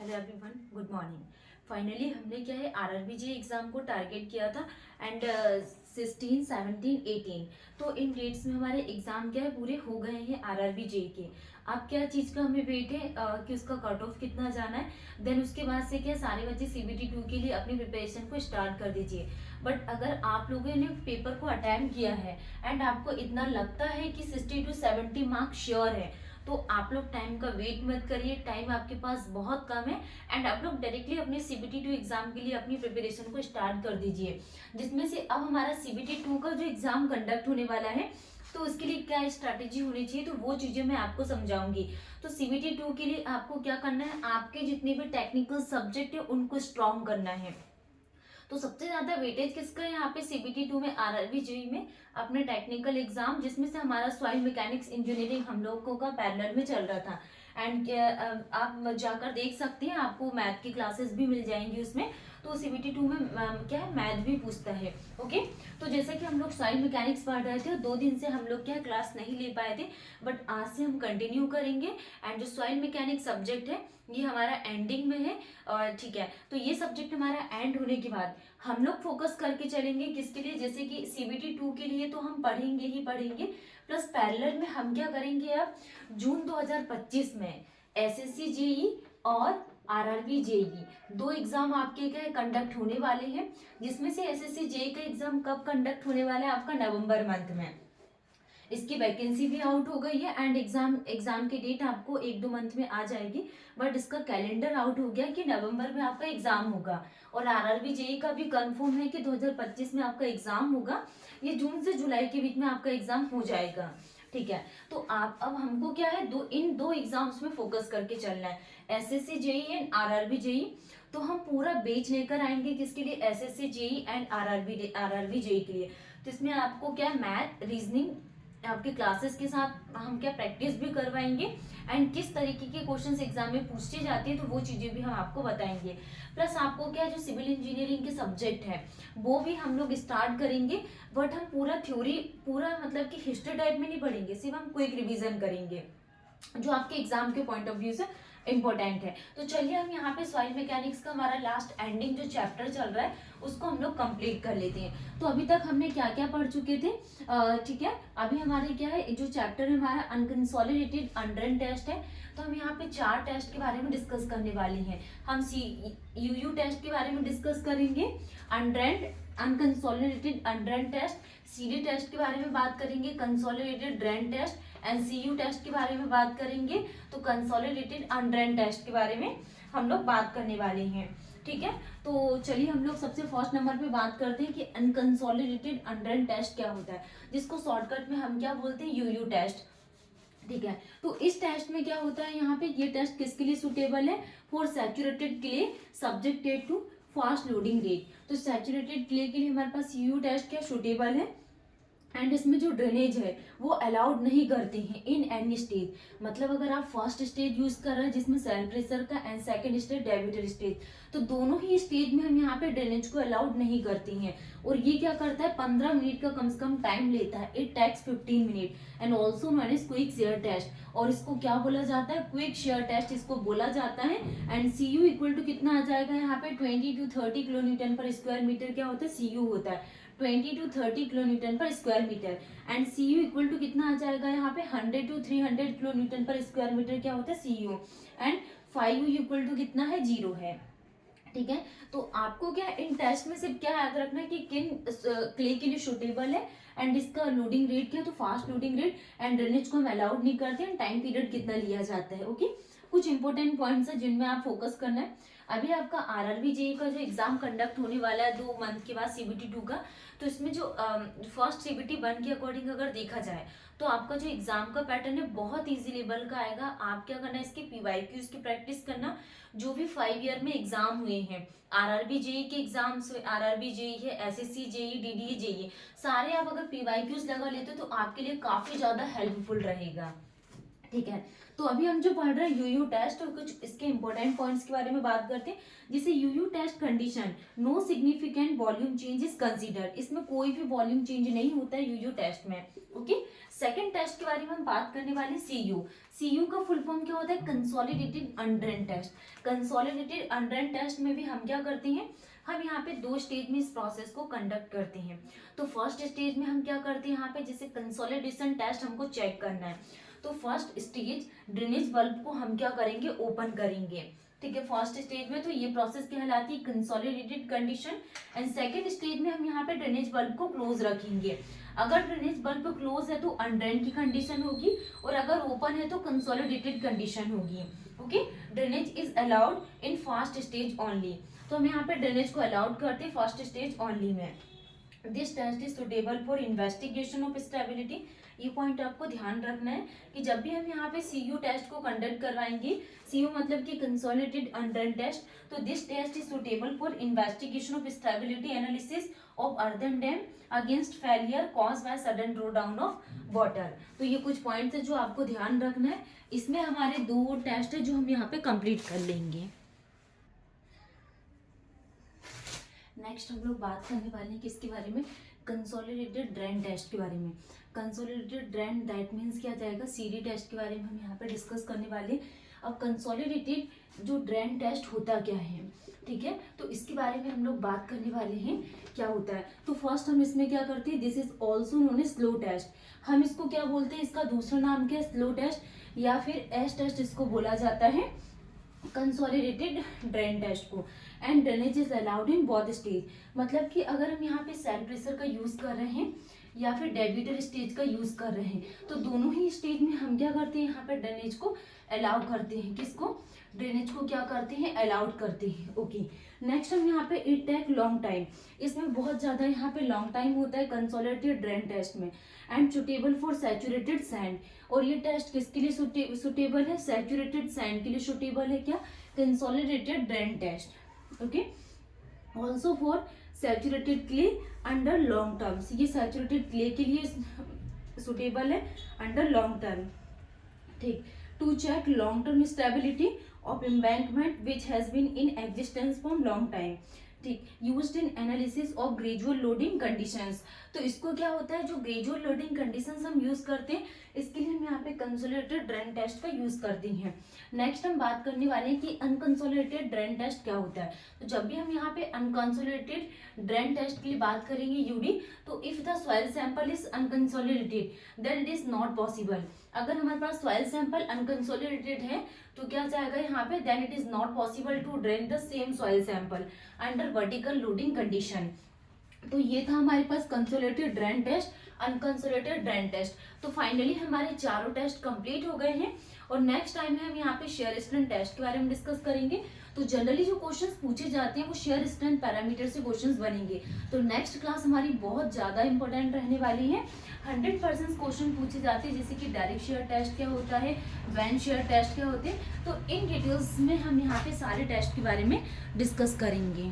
Hello everyone, good morning. Finally हमने क्या है आरआरबीजे एग्जाम को टारगेट किया था एंड 16, 17, 18 तो इन डेट्स में हमारे एग्जाम क्या है पूरे हो गए हैं आरआरबीजे के। अब क्या चीज़ का हमें वेट है कि उसका कट ऑफ कितना जाना है। देन उसके बाद से क्या सारे बच्चे सीबीटी 2 के लिए अपनी प्रिपरेशन को स्टार्ट कर दीजिए। बट अगर आप लोगों ने पेपर को अटेम्प्ट किया है एंड आपको इतना लगता है कि 60 to 70 मार्क्स श्योर है, तो आप लोग टाइम का वेट मत करिए। टाइम आपके पास बहुत कम है एंड आप लोग डायरेक्टली अपने सीबीटी 2 एग्जाम के लिए अपनी प्रिपरेशन को स्टार्ट कर दीजिए। जिसमें से अब हमारा सीबीटी 2 का जो एग्जाम कंडक्ट होने वाला है, तो उसके लिए क्या स्ट्रैटेजी होनी चाहिए, तो वो चीजें मैं आपको समझाऊंगी। तो सीबीटी 2 के लिए आपको क्या करना है, आपके जितने भी टेक्निकल सब्जेक्ट है उनको स्ट्रॉन्ग करना है। तो सबसे ज्यादा वेटेज किसका है यहाँ पे सीबीटी 2 में, आरआरबी जेई में अपने टेक्निकल एग्जाम, जिसमें से हमारा सॉइल मैकेनिक्स इंजीनियरिंग हम लोगों का पैरेलल में चल रहा था। एंड आप जाकर देख सकते हैं, आपको मैथ की क्लासेस भी मिल जाएंगी उसमें। तो सीबीटी 2 में क्या है मैथ भी पूछता है। ओके, तो जैसे कि हम लोग सॉइल मैकेनिक्स पढ़ रहे थे, 2 दिन से हम लोग क्या क्लास नहीं ले पाए थे, बट आज से हम कंटिन्यू करेंगे। एंड जो सॉइल मैकेनिक्स सब्जेक्ट है ये हमारा एंडिंग में है, और ठीक है, तो ये सब्जेक्ट हमारा एंड होने के बाद हम लोग फोकस करके चलेंगे किसके लिए, जैसे कि सीबीटी 2 के लिए तो हम पढ़ेंगे ही पढ़ेंगे, प्लस पैरेलल में हम क्या करेंगे, अब जून 2025 में एसएससी जेई और आरआरबी जेई 2 एग्जाम आपके क्या कंडक्ट होने वाले हैं। जिसमें से एसएससी जेई का एग्जाम कब कंडक्ट होने वाला है, आपका नवंबर मंथ में। इसकी वैकेंसी भी आउट हो गई है एंड एग्जाम की डेट आपको 1-2 मंथ में आ जाएगी। बट इसका कैलेंडर आउट हो गया कि नवंबर में आपका एग्जाम होगा। और आरआरबी जेई का भी कंफर्म है कि 2025 में आपका एग्जाम होगा। ये जून से जुलाई के बीच में आपका एग्जाम हो जाएगा। ठीक है, तो आप अब हमको क्या है इन दो एग्जाम्स में फोकस करके चलना है, SSC JE and RRB JE. तो हम पूरा बेच लेकर आएंगे किसके लिए, SSC JE and RRB JE के लिए। तो इसमें आपको क्या मैथ रीजनिंग आपके क्लासेस के साथ हम क्या प्रैक्टिस भी करवाएंगे। एंड किस तरीके के क्वेश्चंस एग्जाम में पूछे जाते हैं, तो वो चीजें भी हम आपको बताएंगे। प्लस आपको क्या जो सिविल इंजीनियरिंग के सब्जेक्ट है वो भी हम लोग स्टार्ट करेंगे। बट हम पूरा थ्योरी पूरा मतलब कि हिस्ट्री टाइप में नहीं पढ़ेंगे, सिर्फ हम क्विक रिवीजन करेंगे जो आपके एग्जाम के पॉइंट ऑफ व्यू से इंपॉर्टेंट है। तो चलिए हम यहाँ पे सॉइल मैकेनिक्स का हमारा लास्ट एंडिंग जो चैप्टर चल रहा है उसको हम लोग कंप्लीट कर लेते हैं। तो अभी तक हमने क्या क्या पढ़ चुके थे, ठीक है। अभी हमारे क्या है जो चैप्टर है हमारा अनकंसोलिडेटेड अंडरन टेस्ट है। तो हम यहाँ पे 4 टेस्ट के बारे में डिस्कस करने वाले हैं। हम यूयू टेस्ट के बारे में डिस्कस करेंगे, undrained unconsolidated undrained test, CD test के बारे में बात करेंगे, consolidated drain test, NCU test के बारे में बात करेंगे। तो कंसोलिडेटेड अंडरन टेस्ट के बारे में हम लोग बात करने वाले हैं। ठीक है, तो चलिए हम लोग सबसे फर्स्ट नंबर पे बात करते हैं कि अनकंसोलिडेटेड अंडरन टेस्ट क्या होता है, जिसको शॉर्टकट में हम क्या बोलते हैं, यूयू टेस्ट। ठीक है, तो इस टेस्ट में क्या होता है, यहाँ पे ये टेस्ट किसके लिए सुटेबल है, for saturated clay subjected to fast loading rate. तो सैचुरेटेड क्ले के लिए हमारे पास यूयू टेस्ट क्या सुटेबल है। एंड इसमें जो ड्रेनेज है वो अलाउड नहीं करते हैं इन एनी स्टेज। मतलब अगर आप फर्स्ट स्टेज यूज कर रहे हैं जिसमें सेल प्रेशर का, एंड सेकंड स्टेज डेविएटर स्टेज, तो दोनों ही स्टेज में हम यहाँ पे ड्रेनेज को अलाउड नहीं करते हैं। और ये क्या करता है, 15 मिनट का कम से कम टाइम लेता है, it takes 15 minute and also known as quick shear test. और इसको क्या बोला जाता है, क्विक शेयर टेस्ट इसको बोला जाता है। And C U equal to कितना आ जाएगा यहाँ पे, 20 to 30 kilo newton per square metre क्या होता है, सी यू होता है 20 to 30 kilo newton per square metre. And C U equal to कितना आ जाएगा यहाँ पे, 100 to 300 kilo newton per square metre क्या होता है, C U. And 5 U equal to कितना है, 0 है। ठीक है, तो आपको क्या इन टेस्ट में सिर्फ क्या याद रखना है कि किन क्ले के लिए सुटेबल है, एंड इसका लोडिंग रेट क्या है, तो fast loading rate, and drainage को हम अलाउड नहीं करते, एंड टाइम पीरियड कितना लिया जाता है। ओके, कुछ इंपॉर्टेंट पॉइंट्स है जिनमें आप फोकस करना है। अभी आपका आरआरबी जेई का जो एग्जाम कंडक्ट होने वाला है 2 मंथ के बाद सीबीटी 2 का, तो इसमें जो फर्स्ट सीबीटी 1 के अकॉर्डिंग अगर देखा जाए तो आपका जो एग्जाम का पैटर्न है बहुत इजी लेवल का आएगा। आप क्या करना है, इसके पीवाईक्यूज की प्रैक्टिस करना। जो भी 5 ईयर में एग्जाम हुए हैं, आरआरबी जेई के एग्जाम्स, आरआरबी जेई है, एसएससी जेई, डीडीए जेई, सारे आप अगर पीवाईक्यूज लगा लेते हो तो आपके लिए काफी ज्यादा हेल्पफुल रहेगा। ठीक है। तो अभी हम जो पढ़ रहे हैं यूयू टेस्ट और कुछ इसके इंपॉर्टेंट पॉइंट्स के बारे में बात करते हैं। जैसे UU test condition, no significant volume change is considered, इसमें कोई भी वॉल्यूम चेंज नहीं होता है यूयू टेस्ट में। ओके। सेकंड टेस्ट के बारे में हम बात करने वाले सीयू। सीयू का फुल फॉर्म क्या होता है? Consolidated undrained test. Consolidated undrained test में भी हम क्या करते हैं, हम यहाँ पे 2 स्टेज में इस प्रोसेस को कंडक्ट करते हैं। तो फर्स्ट स्टेज में हम क्या करते हैं, यहाँ पे जैसे कंसोलिडेशन टेस्ट हमको चेक करना है, तो फर्स्ट स्टेज ड्रेनेज बल्ब को हम क्या करेंगे, ओपन करेंगे। ठीक है, फर्स्ट स्टेज में तो ये प्रोसेस कहलाती है consolidated condition. And second stage में हम यहाँ पे ड्रेनेज बल्ब को क्लोज रखेंगे। अगर ड्रेनेज बल्ब क्लोज है तो अनड्रेन की कंडीशन होगी, और अगर ओपन है तो कंसोलिडेटेड कंडीशन होगी। Okay. Drainage is allowed in first stage only, तो हम यहाँ पे ड्रेनेज को अलाउड करते हैं फर्स्ट स्टेज ओनली में। This test is suitable for investigation of stability. ये पॉइंट आपको ध्यान रखना है कि जब भी हम यहाँ पे सीयू टेस्ट को कंडक्ट करवाएंगे, सीयू मतलब कि कंसोलिडेटेड अंडरन टेस्ट, तो this test is suitable for investigation of stability analysis of earthen dam against failure caused by sudden draw down of water. तो ये कुछ पॉइंट्स है जो आपको ध्यान रखना है। इसमें हमारे 2 टेस्ट है जो हम यहाँ पे कंप्लीट कर लेंगे। नेक्स्ट हम लोग बात करने वाले हैं किसके बारे में, कंसोलिडेटेड ड्रेन टेस्ट के बारे में। कंसोलिडेटेड ड्रेन दैट मीन्स क्या जाएगा, सीडी टेस्ट के बारे में हम यहाँ पे डिस्कस करने वाले हैं। अब कंसोलिडेटेड जो ड्रेन टेस्ट होता क्या है, ठीक है, तो इसके बारे में हम लोग बात करने वाले हैं क्या होता है। तो फर्स्ट हम इसमें क्या करते हैं, this is also known as slow test. हम इसको क्या बोलते हैं, इसका दूसरा नाम क्या है, स्लो टेस्ट, या फिर एस टेस्ट इसको बोला जाता है, कंसोलिडेटेड ड्रेन टेस्ट को। And drainage is allowed in both stage, मतलब कि अगर हम यहाँ पे सेल प्रेशर का यूज कर रहे हैं या फिर डेबिटर स्टेज का यूज कर रहे हैं, तो दोनों ही स्टेज में हम क्या करते हैं, यहाँ पे ड्रेनेज को अलाउ करते हैं। किसको, ड्रेनेज को क्या करते हैं, अलाउड करते हैं। ओके। नेक्स्ट हम यहाँ पे इट टेक लॉन्ग टाइम, इसमें बहुत ज्यादा यहाँ पे लॉन्ग टाइम होता है कंसोलिडेटेड ड्रेन टेस्ट में। And suitable for saturated sand, और ये टेस्ट किसके लिए सुटेबल है, सैचुरेटेड सैंड के लिए सुटेबल है क्या, consolidated drain test. Okay. Also for saturated clay under long terms, ये सैचुरेटेड क्ले के लिए सुटेबल है अंडर लॉन्ग टर्म। ठीक। To check long term stability of embankment which has been in existence for long time. ठीक। Used in analysis of gradual loading conditions, तो इसको क्या होता है, जो ग्रेजुअल लोडिंग कंडीशंस हम यूज करते हैं, इसके लिए हम यहाँ पे कंसोलिडेटेड ड्रेन टेस्ट का यूज करते हैं। नेक्स्ट हम बात करने वाले हैं कि अनकंसोलिडेटेड ड्रेन टेस्ट क्या होता है। तो जब भी हम यहाँ पे अनकंसोलिडेटेड ड्रेन टेस्ट के लिए बात करेंगे यूडी, तो if the soil sample is unconsolidated then it is not possible. अगर हमारे पास सॉइल सैंपल अनकंसोलिडेटेड है तो क्या जाएगा यहाँ पे, then it is not possible to drain the same soil sample under vertical loading condition. तो ये था हमारे पास consolidated drain test, unconsolidated drained test. तो फाइनली हमारे चारों टेस्ट कंप्लीट हो गए हैं, और नेक्स्ट टाइम में हम यहाँ पे शेयर स्ट्रेंथ टेस्ट के बारे में डिस्कस करेंगे। तो जनरली जो क्वेश्चंस पूछे जाते हैं वो शेयर स्ट्रेंथ पैरामीटर से क्वेश्चंस बनेंगे। तो नेक्स्ट क्लास हमारी बहुत ज्यादा इंपॉर्टेंट रहने वाली है। 100% क्वेश्चन पूछे जाते हैं, जैसे कि डायरेक्ट शेयर टेस्ट क्या होता है, वैन शेयर टेस्ट क्या होते हैं। तो इन डिटेल्स में हम यहाँ पे सारे टेस्ट के बारे में डिस्कस करेंगे।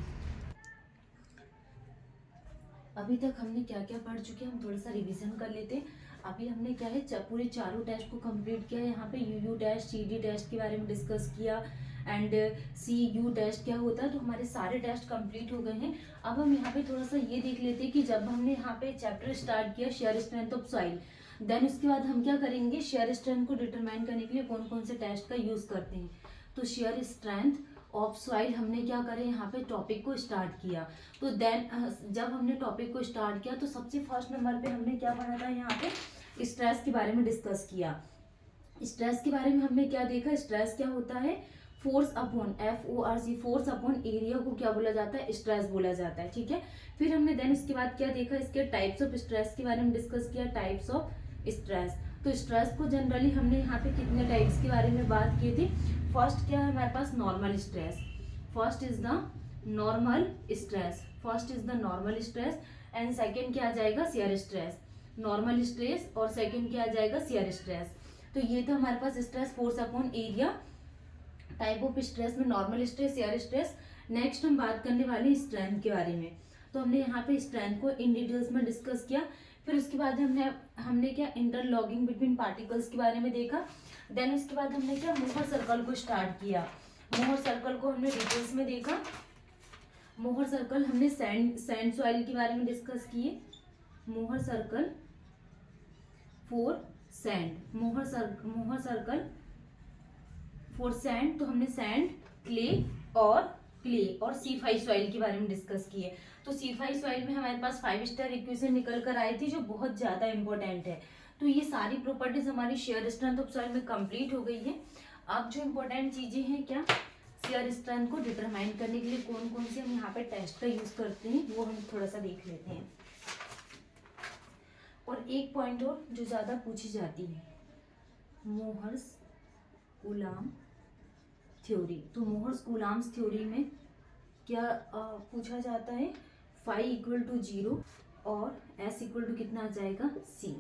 अभी तक हमने क्या क्या पढ़ चुके हैं, हम थोड़ा सा रिवीजन कर लेते हैं। अभी हमने क्या है, पूरे चारों टेस्ट को कंप्लीट किया है। यहाँ पे यूयू टेस्ट, सीडी टेस्ट के बारे में डिस्कस किया, एंड सीयू टेस्ट क्या होता है। तो हमारे सारे टेस्ट कंप्लीट हो गए हैं। अब हम यहाँ पे थोड़ा सा ये देख लेते हैं कि जब हमने यहाँ पे चैप्टर स्टार्ट किया shear strength of soil, then उसके बाद हम क्या करेंगे, शेयर स्ट्रेंथ को डिटरमाइन करने के लिए कौन कौन से टेस्ट का यूज करते हैं। तो शेयर स्ट्रेंथ ऑफ सॉइल हमने क्या करें, यहाँ पे टॉपिक को स्टार्ट किया। तो देन जब हमने टॉपिक को स्टार्ट किया तो सबसे फर्स्ट नंबर पे हमने क्या पढ़ा था, यहाँ पे स्ट्रेस के बारे में डिस्कस किया। स्ट्रेस के बारे में हमने क्या देखा, स्ट्रेस क्या होता है, force upon FORC, force upon area को क्या बोला जाता है, स्ट्रेस बोला जाता है। ठीक है। फिर हमने देन इसके बाद क्या देखा, इसके टाइप्स ऑफ स्ट्रेस के बारे में डिस्कस किया, टाइप्स ऑफ स्ट्रेस। तो स्ट्रेस को जनरली हमने यहाँ पे कितने टाइप्स के बारे में बात की थी। फर्स्ट क्या है हमारे पास, normal stress, first is the normal stress, first is the normal stress. And second क्या आ जाएगा, शेयर स्ट्रेस, नॉर्मल स्ट्रेस, और सेकेंड क्या आ जाएगा, शेयर स्ट्रेस। तो ये था हमारे पास stress, force upon area, type of stress में normal stress, shear stress. Next हम बात करने वाले हैं स्ट्रेंथ के बारे में। तो हमने यहाँ पे स्ट्रेंथ को इन डिटेल्स में डिस्कस किया फिर उसके बाद हमने क्या इंटरलॉकिंग बिटवीन पार्टिकल्स के बारे में देखा। देन उसके बाद हमने क्या मोहर सर्कल को स्टार्ट किया। मोहर सर्कल को हमने डिटेल्स में देखा। मोहर सर्कल हमने सैंड सॉइल के बारे में डिस्कस किए। Mohr circle for sand, Mohr circle for sand, तो हमने सैंड, क्ले और C5 सॉइल के बारे में डिस्कस किए। तो C5 सॉइल में हमारे पास 5 स्टार इक्वेशन निकल कर आई थी जो बहुत ज़्यादा इंपॉर्टेंट है। तो ये सारी प्रॉपर्टीज हमारी शेयर स्ट्रेंथ ऑफ सॉइल में कंप्लीट हो गई है। अब जो इम्पोर्टेंट चीज़ें हैं क्या, शेयर स्ट्रेंथ को डिटरमाइन करने के लिए कौन कौन से हम यहाँ पे टेस्ट का यूज़ करते हैं वो हम थोड़ा सा देख लेते हैं। और एक पॉइंट और जो ज़्यादा पूछी जाती है, मोहर्स कूलाम थ्योरी। तो मोहर्स कूलाम्स थ्योरी में क्या पूछा जाता है, फाई इक्वल टू 0 और S इक्वल टू कितना आ जाएगा C।